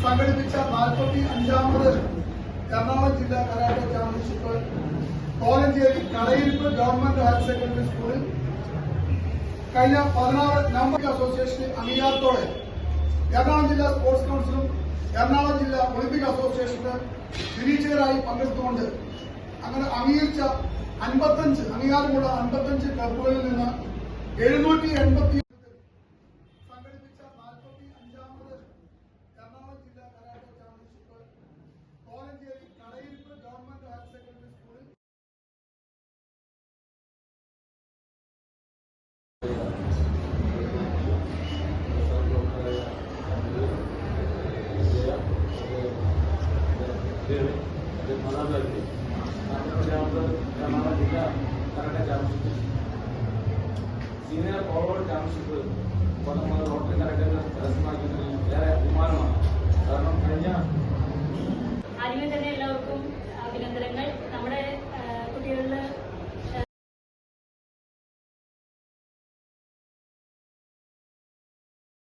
സംഘടിപ്പിച്ച 45ാമത് എറണാകുളം ജില്ലാ karate championship Kolenchery Kadayiruppu government higher secondary സ്കൂളിൽ കഴിഞ്ഞ 16 നവംബർ അസോസിയേഷൻ അംഗീകാരത്തോടെ എറണാകുളം ജില്ലാ സ്പോർട്സ് കൌൺസിലും എറണാകുളം ജില്ലാ ഒളിമ്പിക് അസോസിയേഷന് നിരീക്ഷകരായി പങ്കെടുത്തുകൊണ്ട് അങ്ങനെ അംഗീകരിച്ച 55 അംഗീകാരമുള്ള 55 ക്ലബ്ബുകളിൽ നിന്ന് 780 സംഘടിപ്പിച്ച 45ാമത് എറണാകുളം ജില്ലാ karate championship Kolenchery Kadayiruppu government higher secondary സ്കൂളിൽ senior forward championship rotary karate കരസ്ഥമാക്കിയ